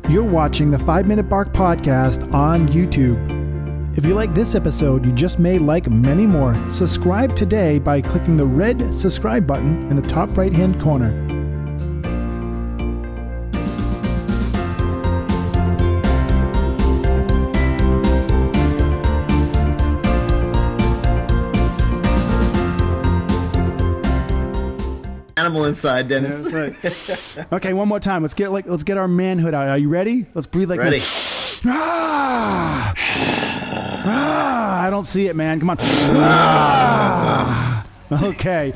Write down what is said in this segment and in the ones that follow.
You're watching the 5 Minute Bark Podcast on YouTube. If you like this episode, you just may like many more. Subscribe today by clicking the red subscribe button in the top right-hand corner. Animal inside, Dennis. Yeah, that's right. Okay, one more time. Let's get our manhood out. Are you ready? Let's breathe like Ready. I don't see it, man. Come on. Okay.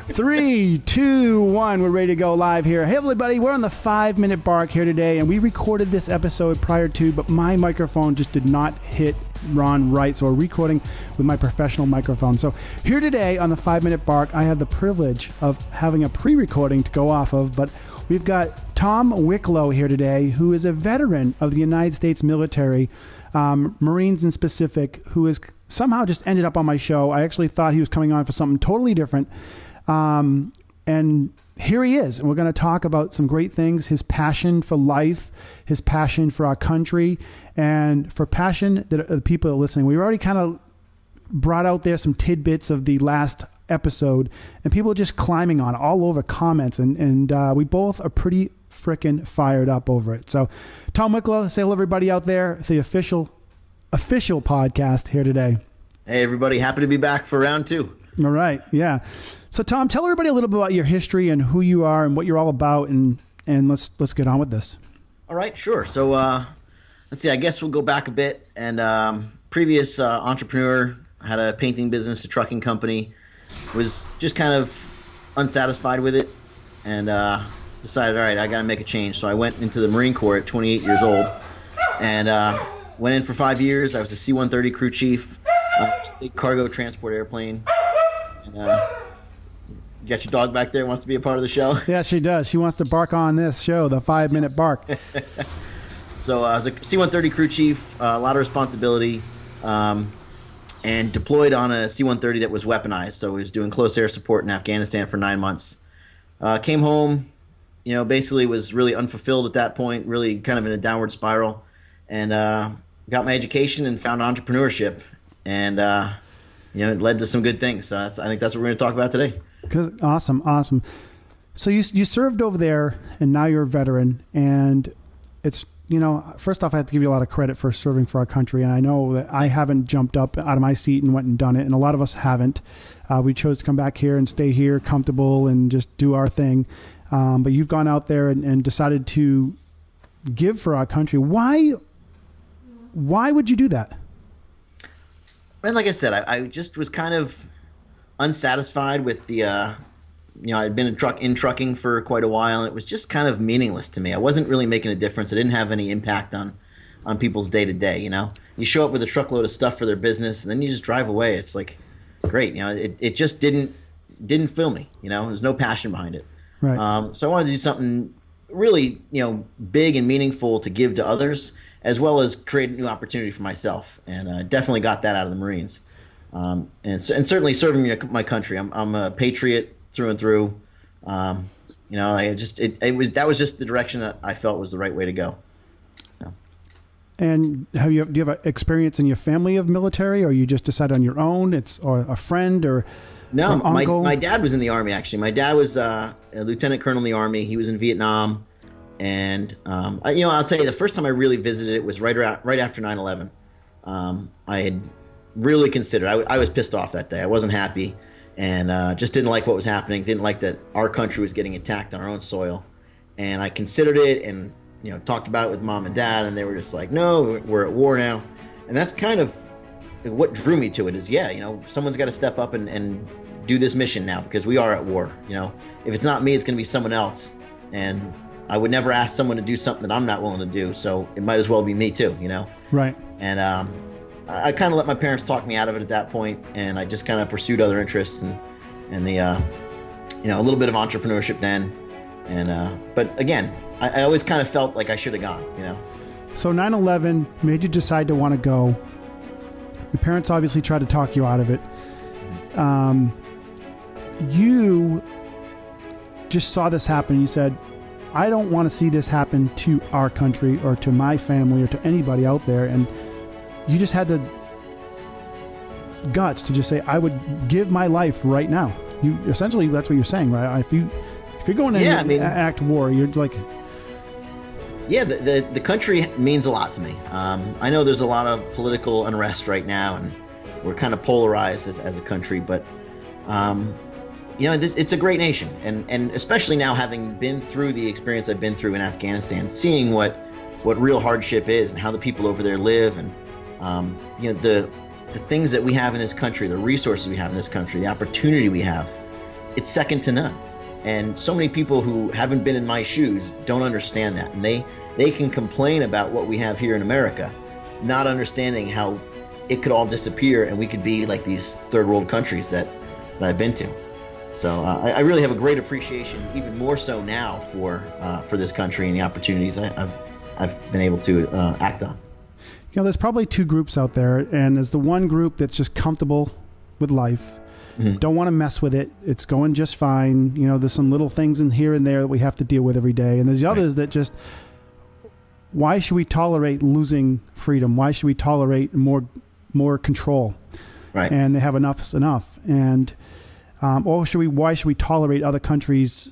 3, 2, 1. We're ready to go live here. Hey, everybody. We're on the 5 Minute Bark here today, and we recorded this episode prior to, but my microphone just did not hit Ron right, so we're recording with my professional microphone. So here today on the 5 Minute Bark, I have the privilege of having a pre-recording to go off of, but we've got Tom Wicklo here today, who is a veteran of the United States military, Marines in specific, who has somehow just ended up on my show. I actually thought he was coming on for something totally different. And here he is, and we're going to talk about some great things, his passion for life, his passion for our country, and for passion that the people are listening. We already kind of brought out there some tidbits of the last episode, and people are just climbing on all over comments, and we both are pretty freaking fired up over it. So, Tom Wicklo, say hello everybody out there, the official podcast here today. Hey, everybody. Happy to be back for round 2. All right. Yeah. So, Tom, tell everybody a little bit about your history and who you are and what you're all about, and let's get on with this. All right, sure. So, let's see. I guess we'll go back a bit. And previous entrepreneur, had a painting business, a trucking company, was just kind of unsatisfied with it, and decided, all right, I got to make a change. So I went into the Marine Corps at 28 years old, and went in for 5 years. I was a C-130 crew chief, state cargo transport airplane. And, you got your dog back there, wants to be a part of the show? Yeah, she does. She wants to bark on this show, the 5 Minute Bark. So I was a C-130 crew chief, a lot of responsibility, and deployed on a C-130 that was weaponized. So we was doing close air support in Afghanistan for 9 months. Came home, basically was really unfulfilled at that point, really kind of in a downward spiral, and got my education and found entrepreneurship, and it led to some good things. So I think that's what we're going to talk about today. Awesome. So you served over there, and now you're a veteran, and it's, first off, I have to give you a lot of credit for serving for our country. And I know that I haven't jumped up out of my seat and went and done it, and a lot of us haven't. We chose to come back here and stay here comfortable and just do our thing. But you've gone out there and decided to give for our country. Why would you do that? And like I said, I just was kind of unsatisfied with the, I'd been in trucking for quite a while, and it was just kind of meaningless to me. I wasn't really making a difference. I didn't have any impact on people's day to day. You show up with a truckload of stuff for their business, and then you just drive away. It's like, great. It just didn't fill me. There's no passion behind it. Right. So I wanted to do something really, big and meaningful to give to others, as well as create a new opportunity for myself. And definitely got that out of the Marines. And certainly serving my country. I'm a patriot through and through. That was just the direction that I felt was the right way to go. So. And do you have experience in your family of military, or you just decided on your own? Or a friend or no? An uncle? My dad was in the Army, actually. My dad was a lieutenant colonel in the Army. He was in Vietnam, and I'll tell you, the first time I really visited it was right after 9/11. I had really considered. I was pissed off that day. I wasn't happy, and just didn't like what was happening. Didn't like that our country was getting attacked on our own soil. And I considered it, and talked about it with mom and dad, and they were just like, "No, we're at war now." And that's kind of what drew me to it. Is someone's got to step up and do this mission now, because we are at war. If it's not me, it's going to be someone else, and I would never ask someone to do something that I'm not willing to do. So it might as well be me too. Right. And I kind of let my parents talk me out of it at that point, and I just kind of pursued other interests and the a little bit of entrepreneurship then, and but again, I always kind of felt like I should have gone. So 9/11 made you decide to want to go. Your parents obviously tried to talk you out of it. You just saw this happen. You said, I don't want to see this happen to our country or to my family or to anybody out there. And you just had the guts to just say, I would give my life right now. You essentially, that's what you're saying, right? If you're going to act war, you're like, yeah, the country means a lot to me. I know there's a lot of political unrest right now, and we're kind of polarized as a country, but it's a great nation, and especially now having been through the experience I've been through in Afghanistan, seeing what real hardship is and how the people over there live, and the things that we have in this country, the resources we have in this country, the opportunity we have, it's second to none. And so many people who haven't been in my shoes don't understand that, and they can complain about what we have here in America, not understanding how it could all disappear and we could be like these third world countries that I've been to. So I really have a great appreciation, even more so now, for this country and the opportunities I've been able to act on. There's probably two groups out there, and there's the one group that's just comfortable with life, don't want to mess with it. It's going just fine. There's some little things in here and there that we have to deal with every day. And there's the others that just, why should we tolerate losing freedom? Why should we tolerate more control? Right. And they have enough is enough. And why should we tolerate other countries,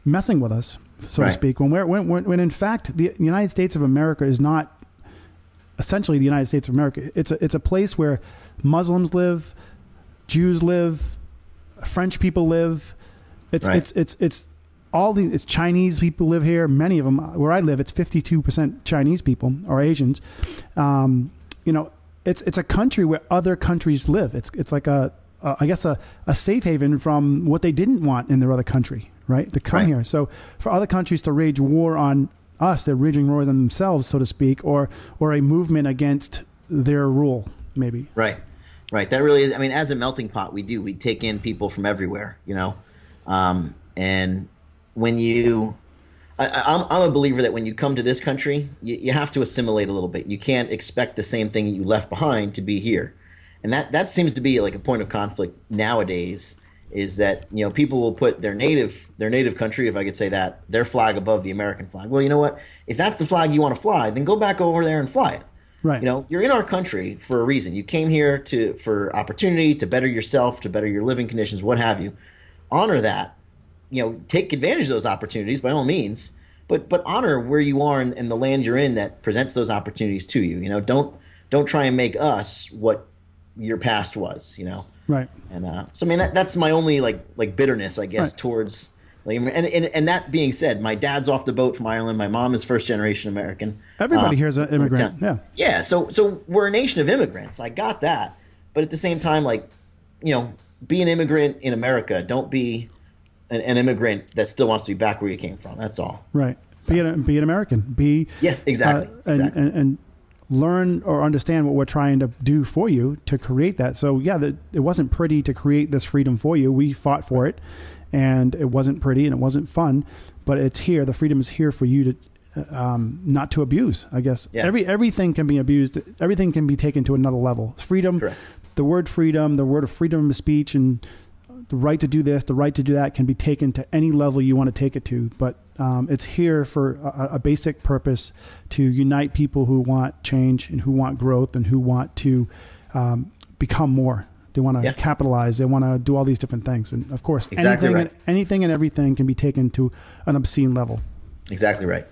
messing with us, so to speak, when in fact the United States of America is not essentially the United States of America. It's a place where Muslims live, Jews live, French people live. It's Chinese people live here. Many of them, where I live, it's 52% Chinese people or Asians. It's a country where other countries live. It's like a safe haven from what they didn't want in their other country, right? To come here. So for other countries to wage war on us, they're waging war on themselves, so to speak, or a movement against their rule, maybe. Right. That really is. I mean, as a melting pot, we take in people from everywhere, and when I'm a believer that when you come to this country, you have to assimilate a little bit. You can't expect the same thing you left behind to be here. And that seems to be like a point of conflict nowadays, is that, people will put their native country, if I could say that, their flag above the American flag. Well, you know what? If that's the flag you want to fly, then go back over there and fly it. Right. You're in our country for a reason. You came here for opportunity, to better yourself, to better your living conditions, what have you. Honor that. Take advantage of those opportunities by all means, but honor where you are and the land you're in that presents those opportunities to you. Don't try and make us what your past was. Right. And so I mean that's my only like bitterness, I guess, towards. And that being said, my dad's off the boat from Ireland. My mom is first generation American. Everybody here is an immigrant. Yeah. Yeah. So we're a nation of immigrants. I got that. But at the same time, be an immigrant in America. Don't be an immigrant that still wants to be back where you came from. That's all. Right. So. Be an American. Exactly. And learn or understand what we're trying to do for you to create that. So it wasn't pretty to create this freedom for you. We fought for it. And it wasn't pretty and it wasn't fun, but it's here. The freedom is here for you to not to abuse, I guess. Yeah. Everything can be abused. Everything can be taken to another level. Freedom, correct. The word of freedom of speech and the right to do this, the right to do that can be taken to any level you want to take it to. But it's here for a basic purpose to unite people who want change and who want growth and who want to become more. They want to capitalize. They want to do all these different things. And of course, anything and everything can be taken to an obscene level. Exactly right.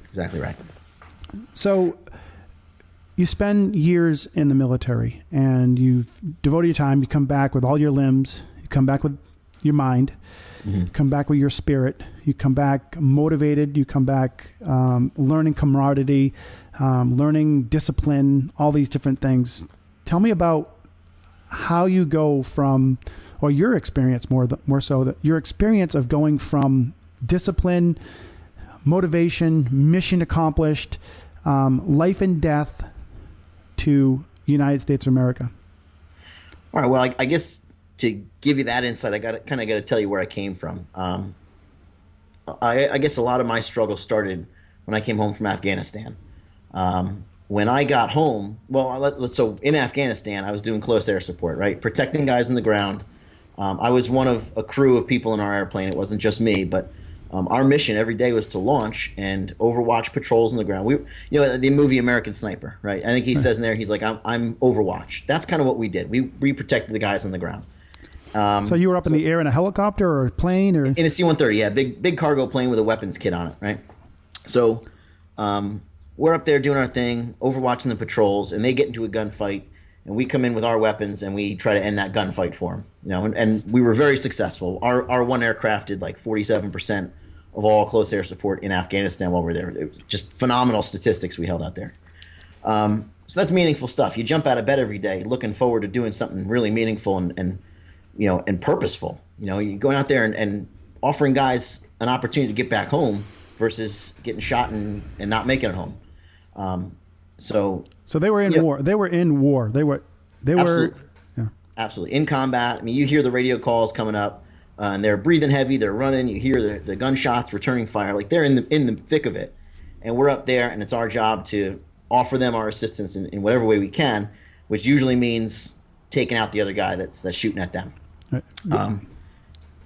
So you spend years in the military and you've devoted your time. You come back with all your limbs. You come back with your mind. You come back with your spirit. You come back motivated. You come back learning camaraderie, learning discipline, all these different things. Tell me about how you go from, or your experience more so, that your experience of going from discipline, motivation, mission accomplished, life and death to United States of America. All right. Well, I guess to give you that insight, I got to tell you where I came from. I guess a lot of my struggle started when I came home from Afghanistan. When I got home, so in Afghanistan, I was doing close air support, right? Protecting guys on the ground. I was one of a crew of people in our airplane. It wasn't just me, but our mission every day was to launch and overwatch patrols on the ground. The movie American Sniper, right? I think he says in there, he's like, I'm Overwatch. That's kind of what we did. We protected the guys on the ground. So you were up in the air in a helicopter or a plane, or in a C-130, yeah, big cargo plane with a weapons kit on it, right? So we're up there doing our thing, overwatching the patrols, and they get into a gunfight, and we come in with our weapons and we try to end that gunfight for them. And we were very successful. Our one aircraft did like 47% of all close air support in Afghanistan while we were there. It was just phenomenal statistics we held out there. So that's meaningful stuff. You jump out of bed every day looking forward to doing something really meaningful and purposeful. You're going out there and offering guys an opportunity to get back home versus getting shot and not making it home. So they were in war. They were in war. They were absolutely in combat. I mean, you hear the radio calls coming up, and they're breathing heavy. They're running. You hear the gunshots, returning fire. Like they're in the thick of it, and we're up there, and it's our job to offer them our assistance in whatever way we can, which usually means taking out the other guy that's shooting at them. Right.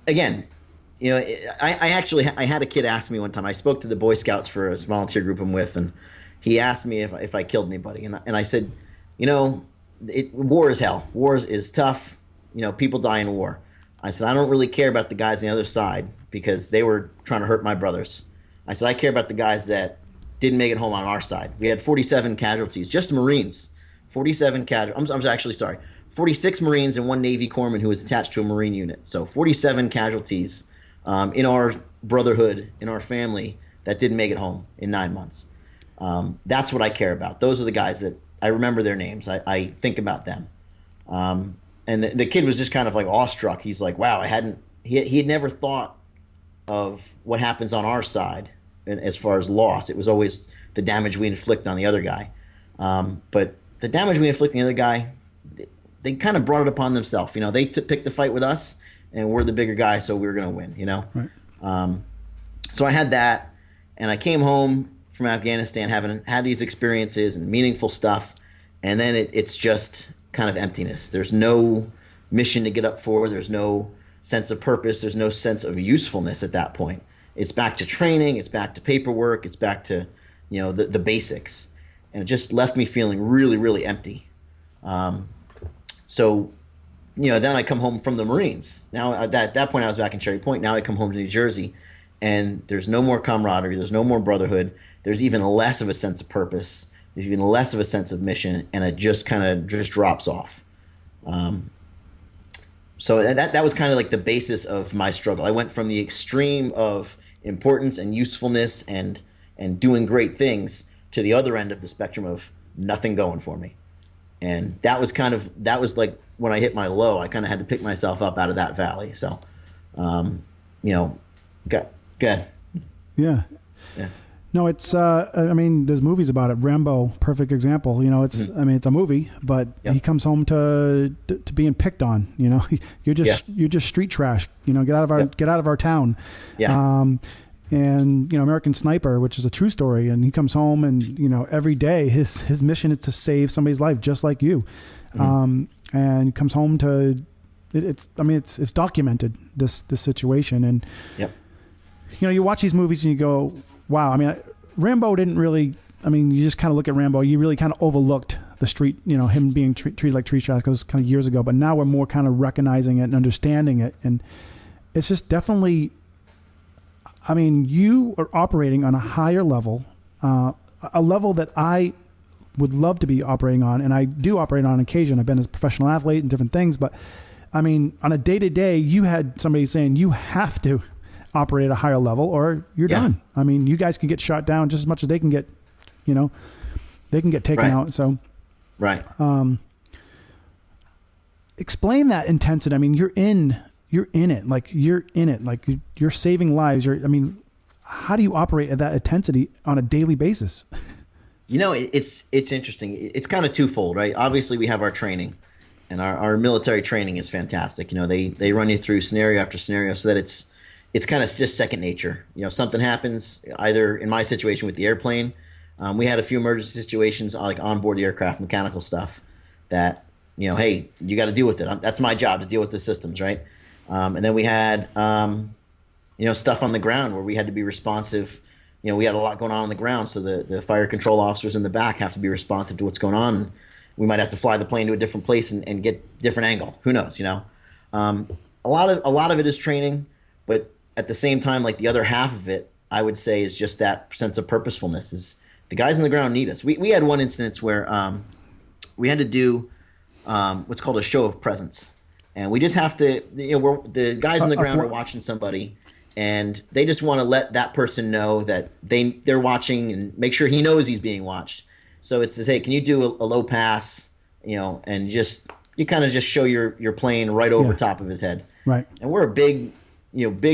Again, I had a kid ask me one time. I spoke to the Boy Scouts for a volunteer group I'm with, and he asked me if I killed anybody, and I said, war is hell. War is tough. People die in war. I said, I don't really care about the guys on the other side because they were trying to hurt my brothers. I said, I care about the guys that didn't make it home on our side. We had 47 casualties, just Marines. 47 casualties. I'm actually sorry. 46 Marines and one Navy corpsman who was attached to a Marine unit. So 47 casualties in our brotherhood, in our family, that didn't make it home in 9 months. That's what I care about. Those are the guys that I remember their names. I think about them. And the kid was just kind of like awestruck. He's like, wow, he had never thought of what happens on our side as far as loss. It was always the damage we inflict on the other guy. But the damage we inflict on the other guy, they kind of brought it upon themselves. They picked the fight with us, and we're the bigger guy, so we were going to win, Right. So I had that, and I came home from Afghanistan having had these experiences and meaningful stuff, and then it's just kind of emptiness. There's no mission to get up for. There's no sense of purpose. There's no sense of usefulness at that point. It's back to training. It's back to paperwork. It's back to, the basics. And it just left me feeling really, really empty. So, then I come home from the Marines. Now, at that point, I was back in Cherry Point. Now I come home to New Jersey, and there's no more camaraderie. There's no more brotherhood. There's even less of a sense of purpose. There's even less of a sense of mission, and it just kind of just drops off. So that was kind of like the basis of my struggle. I went from the extreme of importance and usefulness and doing great things to the other end of the spectrum of nothing going for me. And that was like when I hit my low. I kind of had to pick myself up out of that valley. So, good. Yeah. No, it's. There's movies about it. Rambo, perfect example. It's. Mm-hmm. It's a movie, but he comes home to being picked on. You're just street trash. Get out of our town. Yeah. And American Sniper, which is a true story, and he comes home and every day his mission is to save somebody's life, just like you. Mm-hmm. And comes home to it's documented, this situation, and you watch these movies and you go, wow. Rambo didn't really. You just kind of look at Rambo. You really kind of overlooked the street. Him being treated like tree trash. Because kind of years ago, but now we're more kind of recognizing it and understanding it, and it's just definitely. You are operating on a higher level, a level that I would love to be operating on, and I do operate on occasion. I've been a professional athlete and different things, but on a day-to-day, you had somebody saying you have to operate at a higher level or you're done. You guys can get shot down just as much as they can get, they can get taken out. So, right. Explain that intensity. You're in it. Like you're in it. Like you're saving lives. How do you operate at that intensity on a daily basis? It's interesting. It's kind of twofold, right? Obviously we have our training, and our military training is fantastic. They run you through scenario after scenario so that it's kind of just second nature. Something happens, either in my situation with the airplane, we had a few emergency situations like onboard the aircraft, mechanical stuff that, hey, you got to deal with it. That's my job, to deal with the systems, right? And then we had stuff on the ground where we had to be responsive. We had a lot going on the ground, so the fire control officers in the back have to be responsive to what's going on. We might have to fly the plane to a different place and get different angle. Who knows? A lot of it is training, but at the same time, like the other half of it, I would say is just that sense of purposefulness. Is the guys on the ground need us? We had one instance where we had to do what's called a show of presence, and we just have to. The guys on the ground are watching somebody, and they just want to let that person know that they're watching and make sure he knows he's being watched. So it says, hey, can you do a low pass, and you kind of just show your plane right over top of his head. Right. And we're a big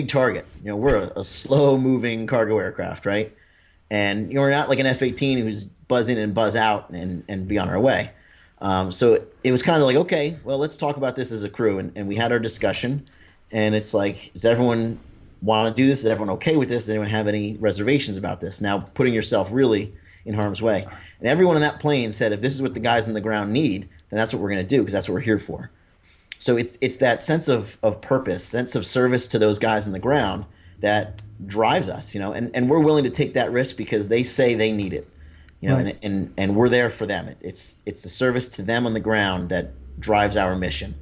target. We're a slow moving cargo aircraft, right? And we're not like an F-18 who's buzz in and buzz out and be on our way. So it was kind of like, okay, well, let's talk about this as a crew. And we had our discussion, and it's like, does everyone want to do this? Is everyone okay with this? Does anyone have any reservations about this? Now, putting yourself really in harm's way. And everyone on that plane said, if this is what the guys on the ground need, then that's what we're going to do, because that's what we're here for. So it's that sense of purpose, sense of service to those guys on the ground that drives us, and we're willing to take that risk because they say they need it, Right. and we're there for them. It's the service to them on the ground that drives our mission.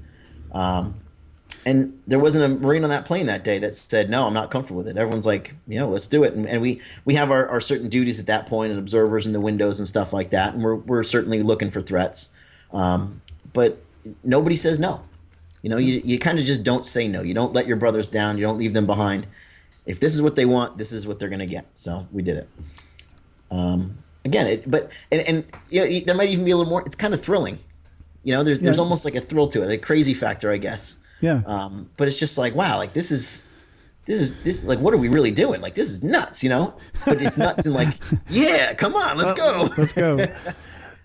And there wasn't a Marine on that plane that day that said, no, I'm not comfortable with it. Everyone's like, let's do it. And we have our certain duties at that point, and observers in the windows and stuff like that. And we're certainly looking for threats. But nobody says no. You kind of just don't say no. You don't let your brothers down. You don't leave them behind. If this is what they want, this is what they're going to get. So we did it. Again, there might even be a little more. It's kind of thrilling. There's almost like a thrill to it, a crazy factor, I guess. Yeah. But it's just like, wow, like this is like, what are we really doing? Like, this is nuts, But it's nuts and like, yeah, come on, let's go. Let's go.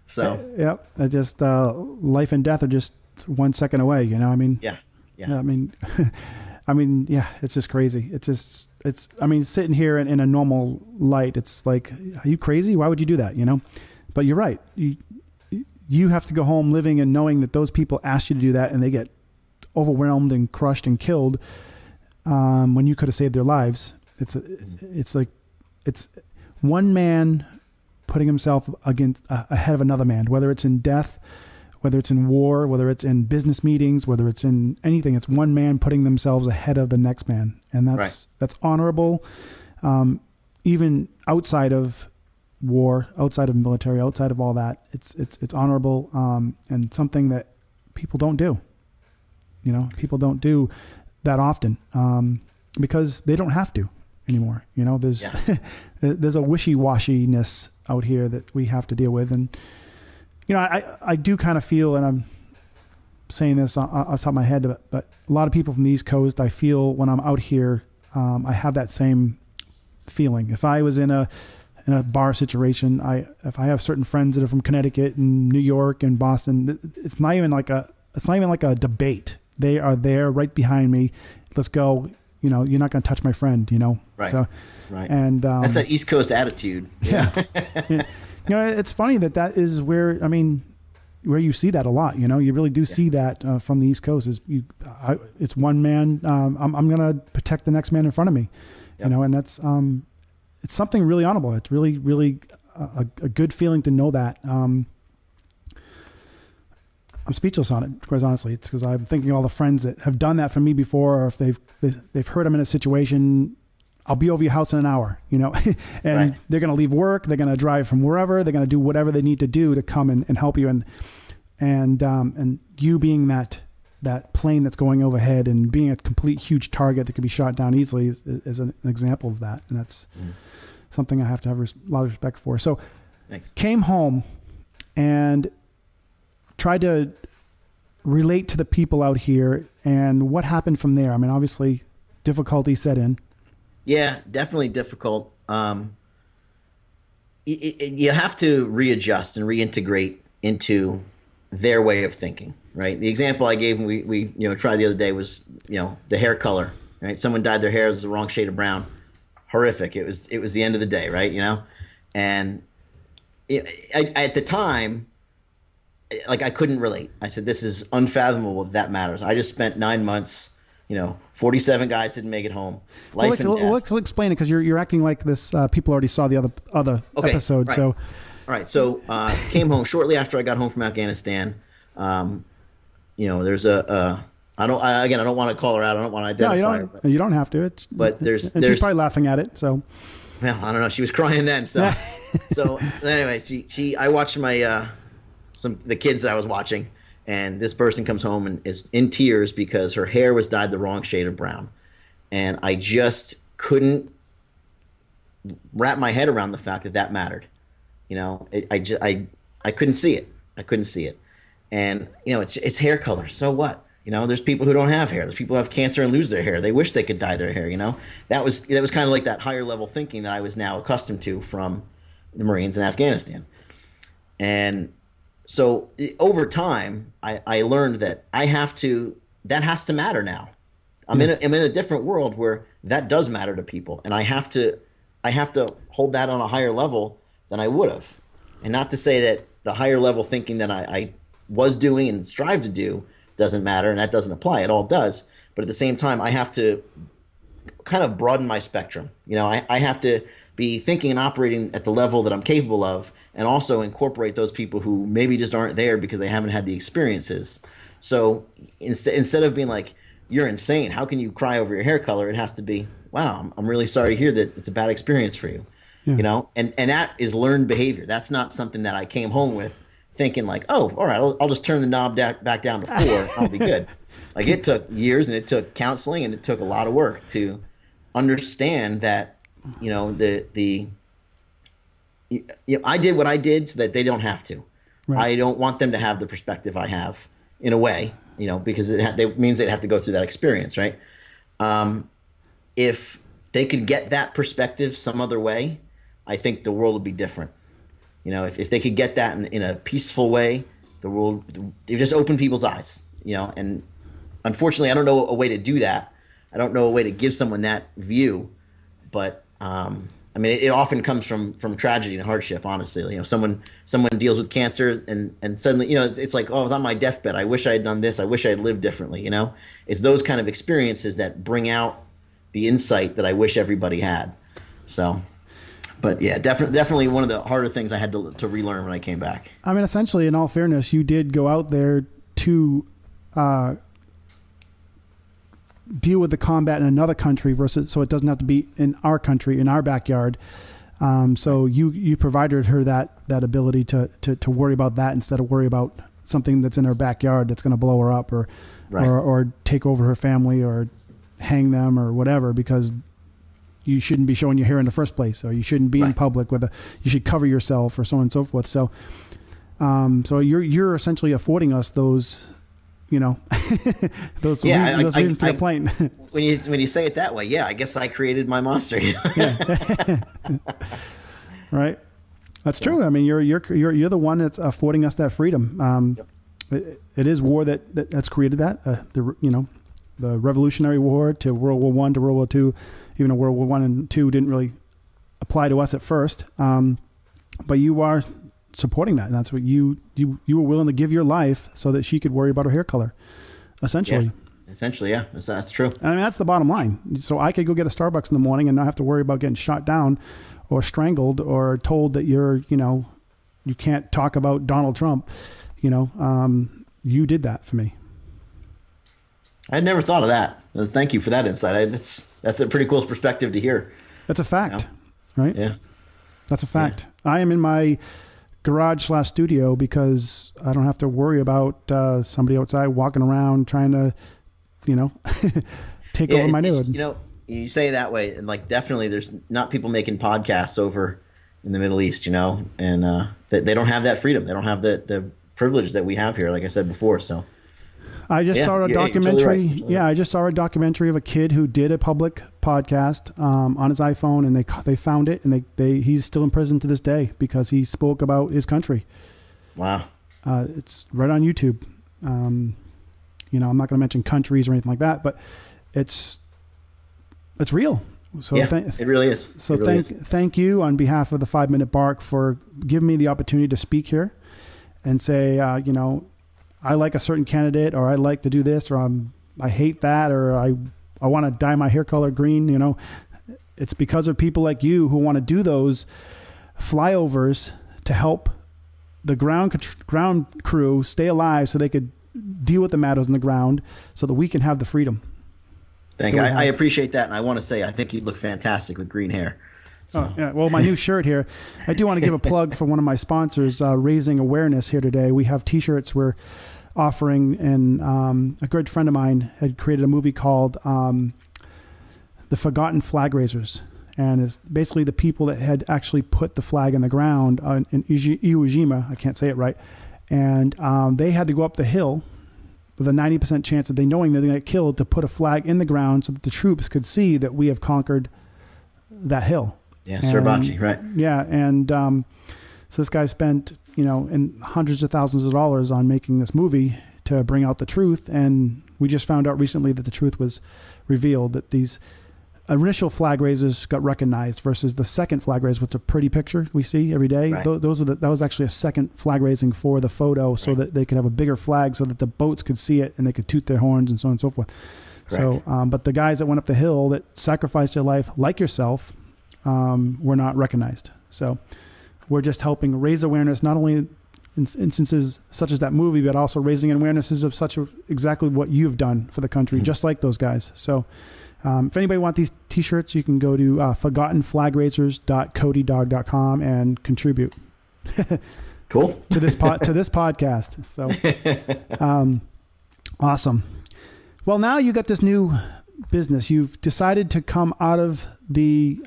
So. Yep. Just life and death are just 1 second away. Yeah. It's just crazy. Sitting here in a normal light, it's like, are you crazy? Why would you do that? But you're right. You have to go home living and knowing that those people asked you to do that, and they get overwhelmed and crushed and killed when you could have saved their lives. It's one man putting himself ahead of another man, whether it's in death, whether it's in war, whether it's in business meetings, whether it's in anything. It's one man putting themselves ahead of the next man, and that's honorable. Even outside of war, outside of military, outside of all that, it's honorable, and something that people don't do. People don't do that often, because they don't have to anymore. There's there's a wishy-washiness out here that we have to deal with, and I do kind of feel, and I'm saying this off the top of my head, but a lot of people from the East Coast, I feel when I'm out here, I have that same feeling. If I was in a bar situation, if I have certain friends that are from Connecticut and New York and Boston, it's not even like a debate. They are there right behind me. Let's go. You're not going to touch my friend, Right. So, right. And that's that East Coast attitude. Yeah. It's funny that is where you see that a lot. You really do see that from the East Coast. It's one man. I'm going to protect the next man in front of me. Yep. And that's it's something really honorable. It's really, really a good feeling to know that. I'm speechless on it, quite honestly. It's because I'm thinking all the friends that have done that for me before, or if they've heard I'm in a situation, I'll be over your house in an hour, and right. They're going to leave work. They're going to drive from wherever. They're going to do whatever they need to do to come and help you. And you being that plane that's going overhead and being a complete huge target that could be shot down easily is an example of that. And that's something I have to have a lot of respect for. So Thanks. Came home and tried to relate to the people out here, and what happened from there. Obviously difficulty set in. Yeah, definitely difficult. You have to readjust and reintegrate into their way of thinking, right? The example I gave we tried the other day was, the hair color, right? Someone dyed their hair, it was the wrong shade of brown. Horrific. It was the end of the day, right? And at the time, like, I couldn't relate. I said, this is unfathomable that matters. I just spent 9 months 47 guys didn't make it home. Life and death. Let's explain it, because you're acting like this. People already saw the other episode. Right. So, all right. So came home shortly after I got home from Afghanistan. There's I don't want to call her out. I don't want to identify her. You don't have to. She's probably laughing at it. So, well, I don't know. She was crying then. So, so anyway, I watched the kids that I was watching, and this person comes home and is in tears because her hair was dyed the wrong shade of brown, and I just couldn't wrap my head around the fact that mattered. I couldn't see it. And it's hair color. So what? There's people who don't have hair. There's people who have cancer and lose their hair. They wish they could dye their hair. That was kind of like that higher level thinking that I was now accustomed to from the Marines in Afghanistan. And so over time, I learned that that has to matter now. I'm in a different world where that does matter to people, and I have to hold that on a higher level than I would have. And not to say that the higher level thinking that I was doing and strive to do doesn't matter, and that doesn't apply. It all does. But at the same time, I have to kind of broaden my spectrum. I have to be thinking and operating at the level that I'm capable of, and also incorporate those people who maybe just aren't there because they haven't had the experiences. So instead of being like, you're insane, how can you cry over your hair color? It has to be, wow, I'm really sorry to hear that it's a bad experience for you. Yeah. And that is learned behavior. That's not something that I came home with thinking like, oh, all right, I'll just turn the knob back down to 4. I'll be good. Like, it took years, and it took counseling, and it took a lot of work to understand that, I did what I did so that they don't have to. Right. I don't want them to have the perspective I have, in a way, because it means they'd have to go through that experience, right? If they could get that perspective some other way, I think the world would be different. If they could get that in a peaceful way, they just open people's eyes, and unfortunately, I don't know a way to do that. I don't know a way to give someone that view, but it often comes from tragedy and hardship, honestly. Someone deals with cancer and suddenly, it's like, oh, I was on my deathbed. I wish I had done this. I wish I had lived differently. It's those kind of experiences that bring out the insight that I wish everybody had. So, but yeah, definitely one of the harder things I had to relearn when I came back. Essentially, in all fairness, you did go out there to deal with the combat in another country so it doesn't have to be in our country, in our backyard. So you provided her that ability to worry about that instead of worry about something that's in her backyard that's going to blow her up or take over her family or hang them or whatever, because you shouldn't be showing your hair in the first place, or you shouldn't be in public you should cover yourself, or so on and so forth. So, so you're essentially affording us those, those reasons to complain. When you say it that way, yeah, I guess I created my monster. Right. That's true. You're the one that's affording us that freedom. It is war that's created that. The Revolutionary War to World War I to World War II, even though World War I and II didn't really apply to us at first. But you are supporting that. And that's what you were willing to give your life so that she could worry about her hair color, essentially. Yeah. Essentially, yeah, that's true. That's the bottom line. So I could go get a Starbucks in the morning and not have to worry about getting shot down or strangled or told that you can't talk about Donald Trump. You did that for me. I'd never thought of that. Thank you for that insight. That's a pretty cool perspective to hear. That's a fact, right? Yeah. That's a fact. Yeah. I am in my garage/studio because I don't have to worry about somebody outside walking around trying to, take over my neighborhood. You say it that way, and definitely there's not people making podcasts over in the Middle East, and they don't have that freedom. They don't have the privilege that we have here, like I said before, so. I just saw a documentary. Totally right. I just saw a documentary of a kid who did a public podcast on his iPhone, and they found it, and he's still in prison to this day because he spoke about his country. Wow. It's right on YouTube. I'm not going to mention countries or anything like that, but it's real. So it really is. So thank you on behalf of the 5 Minute Bark for giving me the opportunity to speak here and say, I like a certain candidate, or I like to do this, or I'm I hate that, or I want to dye my hair color green. You know, it's because of people like you who want to do those flyovers to help the ground crew stay alive, so they could deal with the matters on the ground, so that we can have the freedom. Thank you. I appreciate that, and I want to say I think you'd look fantastic with green hair. So. Oh, yeah. Well, my new shirt here, I do want to give a plug for one of my sponsors, raising awareness here today. We have T-shirts we're offering, and a good friend of mine had created a movie called The Forgotten Flag Raisers. And it's basically the people that had actually put the flag in the ground in Iwo Jima. I can't say it right. And they had to go up the hill with a 90% chance of knowing they're going to get killed, to put a flag in the ground so that the troops could see that we have conquered that hill. Yeah, Suribachi, right? Yeah, and so this guy spent, in hundreds of thousands of dollars on making this movie to bring out the truth. And we just found out recently that the truth was revealed, that these initial flag raisers got recognized versus the second flag raise with the pretty picture we see every day. Right. That was actually a second flag raising for the photo, so that they could have a bigger flag, so that the boats could see it and they could toot their horns and so on and so forth. Correct. So, but the guys that went up the hill that sacrificed their life, like yourself, were not recognized. So we're just helping raise awareness, not only in instances such as that movie, but also raising awarenesses of exactly what you've done for the country, just like those guys. So if anybody wants these T-shirts, you can go to forgottenflagraisers.codiedog.com and contribute. Cool. to this podcast. So awesome. Well, now you got this new business. You've decided to come out of the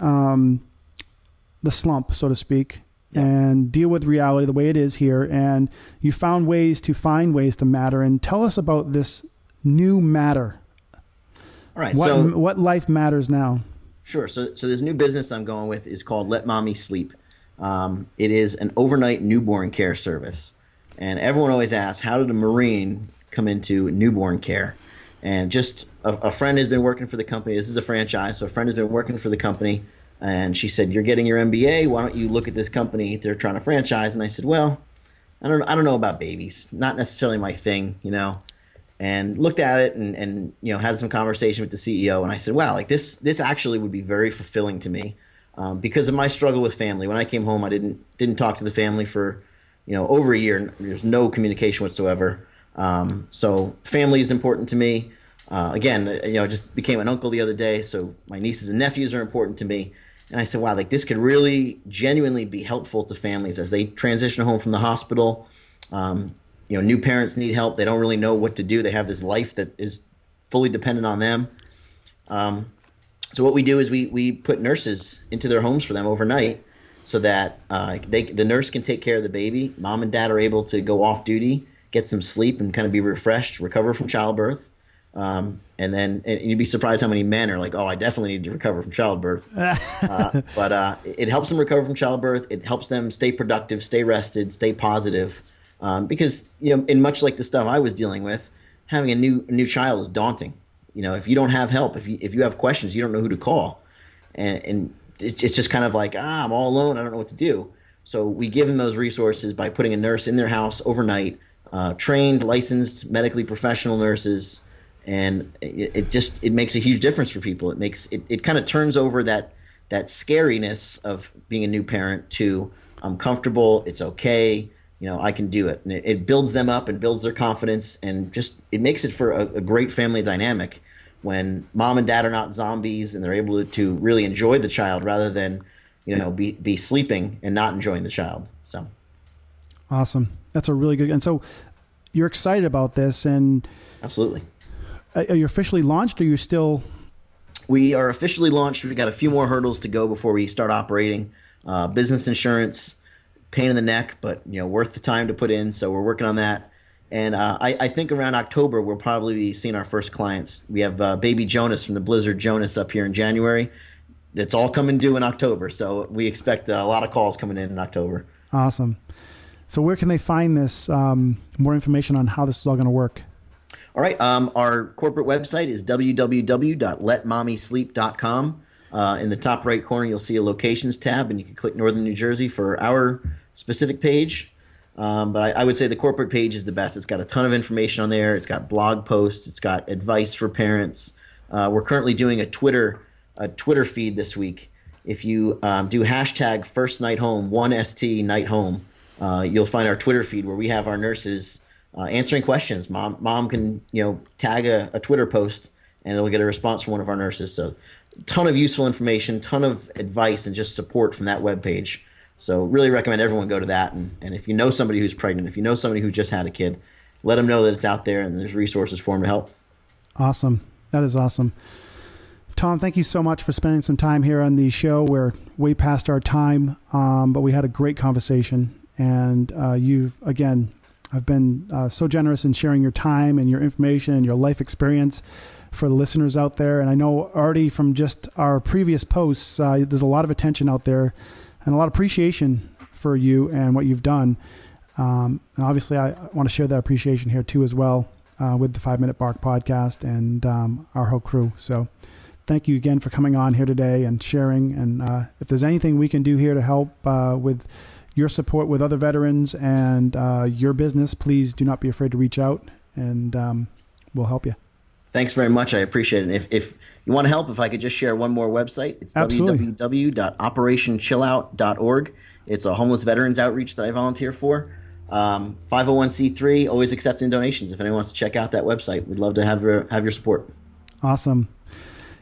slump, so to speak, and deal with reality the way it is here. And you found ways to matter. And tell us about this new matter. All right. What life matters now? Sure. So this new business I'm going with is called Let Mommy Sleep. It is an overnight newborn care service. And everyone always asks, how did a Marine come into newborn care? And just a friend has been working for the company. This is a franchise. So a friend has been working for the company. And she said, you're getting your MBA. Why don't you look at this company? They're trying to franchise. And I said, well, I don't know about babies. Not necessarily my thing, and looked at it and had some conversation with the CEO. And I said, wow, like this actually would be very fulfilling to me because of my struggle with family. When I came home, I didn't talk to the family for, over a year. There's no communication whatsoever. So family is important to me. Again, I just became an uncle the other day. So my nieces and nephews are important to me. And I said, wow, like this could really genuinely be helpful to families as they transition home from the hospital. New parents need help. They don't really know what to do. They have this life that is fully dependent on them. So what we do is we put nurses into their homes for them overnight so that the nurse can take care of the baby. Mom and dad are able to go off duty, get some sleep, and kind of be refreshed, recover from childbirth. And you'd be surprised how many men are like, oh, I definitely need to recover from childbirth. But it helps them recover from childbirth. It helps them stay productive, stay rested, stay positive. Because, in much like the stuff I was dealing with, having a new child is daunting. If you don't have help, if you have questions, you don't know who to call. And it's just kind of like, I'm all alone. I don't know what to do. So we give them those resources by putting a nurse in their house overnight, trained, licensed, medically professional nurses. And it makes a huge difference for people. It kind of turns over that scariness of being a new parent to I'm comfortable, it's okay, I can do it. And it builds them up and builds their confidence, and just it makes it for a great family dynamic when mom and dad are not zombies and they're able to really enjoy the child rather than be sleeping and not enjoying the child. So awesome. That's a really good. And so you're excited about this, and absolutely. Are you officially launched, or are you still? We are officially launched. We've got a few more hurdles to go before we start operating. Business insurance, pain in the neck, but worth the time to put in. So we're working on that. And I think around October we'll probably be seeing our first clients. We have baby Jonas from the Blizzard Jonas up here in January. It's all coming due in October. So we expect a lot of calls coming in October. Awesome. So where can they find this? More information on how this is all going to work? All right. Our corporate website is www.letmommysleep.com. In the top right corner, you'll see a locations tab, and you can click Northern New Jersey for our specific page. But I would say the corporate page is the best. It's got a ton of information on there. It's got blog posts. It's got advice for parents. We're currently doing a Twitter feed this week. If you do hashtag first night home, 1ST night home, you'll find our Twitter feed where we have our nurses answering questions. Mom can tag a Twitter post and it'll get a response from one of our nurses. So ton of useful information, ton of advice and just support from that webpage. So really recommend everyone go to that. And if you know somebody who's pregnant, if you know somebody who just had a kid, let them know that it's out there and there's resources for them to help. Awesome. That is awesome. Tom, thank you so much for spending some time here on the show. We're way past our time, but we had a great conversation. And I've been so generous in sharing your time and your information and your life experience for the listeners out there. And I know already from just our previous posts, there's a lot of attention out there and a lot of appreciation for you and what you've done. And obviously, I want to share that appreciation here too as well with the 5 Minute Bark podcast and our whole crew. So thank you again for coming on here today and sharing. And if there's anything we can do here to help with your support with other veterans and your business, please do not be afraid to reach out and we'll help you. Thanks very much. I appreciate it. If you want to help, if I could just share one more website, it's www.operationchillout.org. It's a homeless veterans outreach that I volunteer for. 501c3, always accepting donations. If anyone wants to check out that website, we'd love to have your support. Awesome.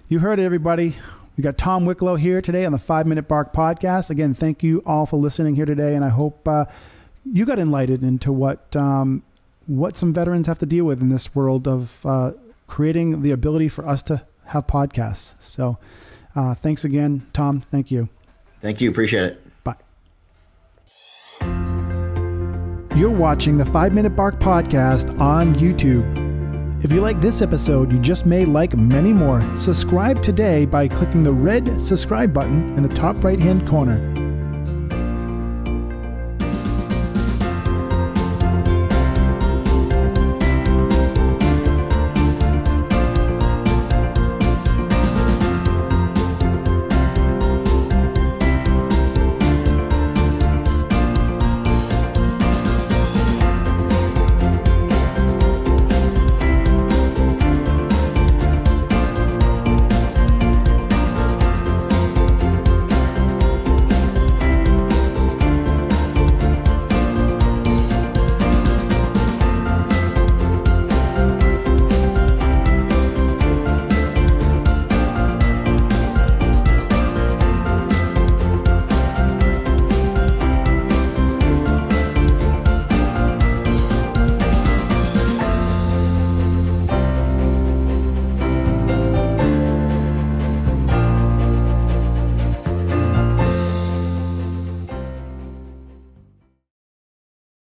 You heard it, everybody. We got Tom Wicklo here today on the 5 Minute Bark podcast. Again, thank you all for listening here today, and I hope you got enlightened into what some veterans have to deal with in this world of creating the ability for us to have podcasts. So thanks again, Tom. Thank you. Thank you. Appreciate it. Bye. You're watching the 5 Minute Bark podcast on YouTube. If you like this episode, you just may like many more. Subscribe today by clicking the red subscribe button in the top right-hand corner.